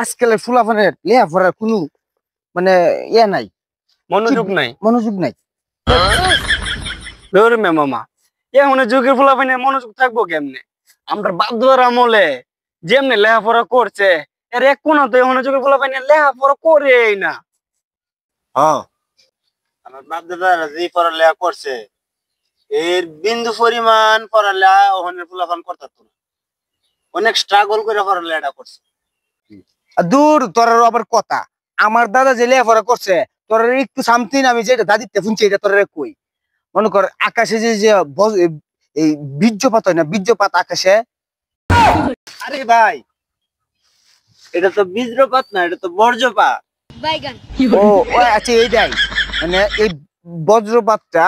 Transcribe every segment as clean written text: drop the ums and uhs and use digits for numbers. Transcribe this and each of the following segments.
আজকালের ফুলাফানের লেখাপড়ার কোনো মানে নাই, মনোযোগ নাই। মামা এখন যুগের ফুলাফানের মনোযোগ থাকবো কেমনে? আমরা বাধ্যর আমলে যেমনি লেখাপড়া করছে এর এক কোনা তো এখন যুগের ফুলাফানের লেখাপড়া করেই না। আমার বাপ দাদারা যে পড়ালেখা করছে এর বিন্দু পরিমাণ পড়ালেখা ওখানে ফুলাফান করতে না, অনেক স্ট্রাগল করে পড়ালেখাটা করছে। দূর তোর আবার কথা, আমার দাদা যে লেখাপড়া করছে তোর একটু সামথিং আমি যেটা দাদিতে শুনছি এটা তোর কই। মনে কর আকাশে যে এই বীর্যপাত হয় না, বীর্যপাত আকাশে। আরে ভাই এটা তো বীর্যপাত না, এটা তো বর্জ্যপাত। ও আচ্ছা এইটাই মানে এই বজ্রপাতটা,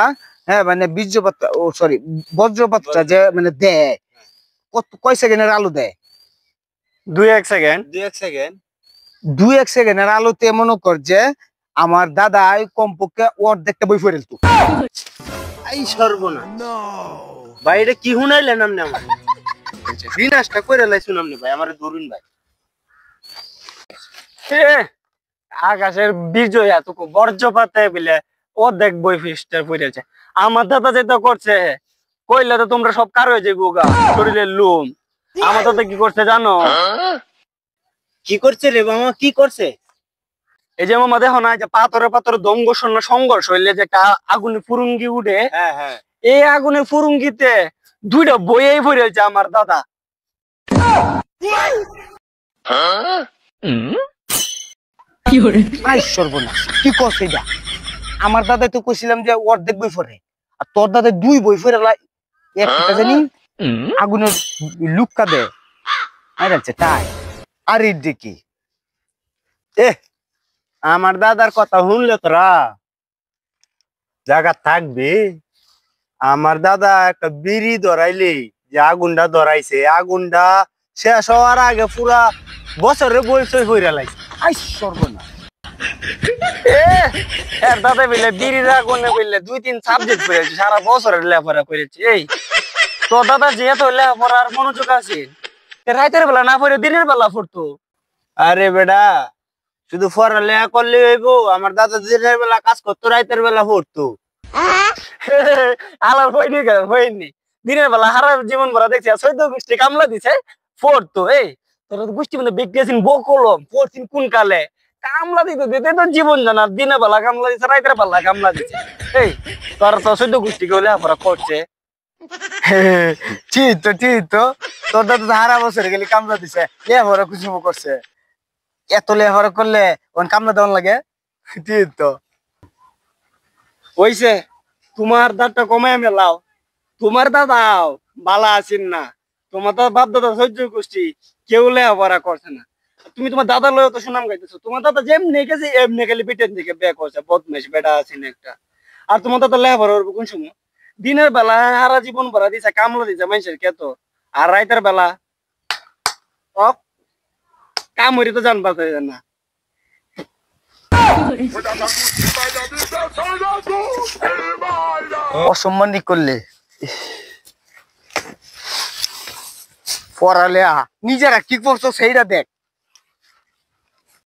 হ্যাঁ মানে বীর্যপাতটা, ও সরি বজ্রপাতটা যে মানে দেয় কয় সেকেন্ডের আলো দেয়? 2-1 সেকেন্ড। 2-1 সেকেন্ডের আলোতে মনে কর যে আমার দাদা কমপক্ষে অর্ধেকটা বই পড়ে তো। এই সর্বনাশ ভাই, এটা কি শুনাইলেন আপনি? আমার বিনাশটা করে লাইছুন আপনি ভাই, আমার ধরুন ভাই। আকাশের বীর্য এতটুকু বর্জ্যপাতে বলে অর্ধেক বই ফিস্টার পড়েছে। আমার দাদা যেটা করছে কইলে তো তোমরা সব কার হয়ে যাবো গা, শরীরের লোম। আমার দাদা কি করছে জানো? কি করছে রে মামা, কি করছে? এই যে মামা দেখো না, যে পাথরে পাথরে সংঘর্ষ হইলে যে একটা আগুনে ফুরুঙ্গি উঠে, এই আগুনের ফুরুঙ্গিতে 2টা বইয়েই পড়েছে আমার দাদা। সর্বনাশ কি করছে এটা? আমার দাদা তো কইছিলাম যে অর্ধেক বই পড়ে, আর তোর দাদা 2 বই পড়ে একটা জানি আগুনের লুক্কা দেয়। তাই আর কি আমার দাদার কথা শুনলে তোরা জায়গা থাকবে? আমার দাদা একটা বিড়ি ধরাইলে যে আগুনটা ধরাইছে, আগুনটা শেষ হওয়ার আগে পুরা বছরের বই সই হইরা লাইছে। সর্বনাশ দাদা বললে বিড়ির আগুনে বললে 2-3 সাবজেক্ট পড়েছে, সারা বছরের লেখাপড়া করেছে। এই তো দাদা যেহেতু লেখাপড়ার মনোযোগ আছে, রাতের বেলা না পড়ে দিনের বেলা পড়তো। আরে বেটা শুধু পড়ালেখা করলে হইব? আমার দাদা দিনের বেলা কাজ করতো, রাতের বেলা পড়তো। আলার হয়নি দিনের বেলা হারা জীবন ভরা দেখছি 14 গোষ্ঠী কামলা দিছে পড়তো। এই তোরা তো গোষ্ঠী মানে বিজ্ঞাসীন বকলম পড়ছিন কোন কালে? কামলা দিতে দিতে তো জীবন জানা, দিনের বেলা কামলা দিছে, রাতের বেলা কামলা দিছে। এই তোরা তো 14 গোষ্ঠী কেউ লেখাপড়া করছে? ঠিক তো তোর দাদা হারা বছর গেলে কামলা দিছে, লেখাপড়া কিছু করছে। এত লেখাপড়া করলে ওন কামলা দেওয়ান লাগে? ঠিক তো হইছে, তোমার দাঁতটা কমায় মেলাও। তোমার দাদাও বালা আছেন না, তোমার দাদা বাপ দাদা 14 গোষ্ঠী কেউ লেখাপড়া করছে না। তুমি তোমার দাদা লয় তো সুনাম গাইতেছো। তোমার দাদা যেমনি গেছে এমনি খালি পেটের দিকে বে করছে, বদমাইশ বেটা আছেন একটা। আর তোমার দাদা লেখাপড়া করবো কোন সময়? দিনের বেলা সারা জীবন ভরা দিছে, কামলা দিছে মানুষের ক্ষেত, আর রাতের বেলা কাম হইতে তো জানবা না। অসম্মানি করলে পড়ালেখা নিজেরা কি করছো সেইটা দেখ।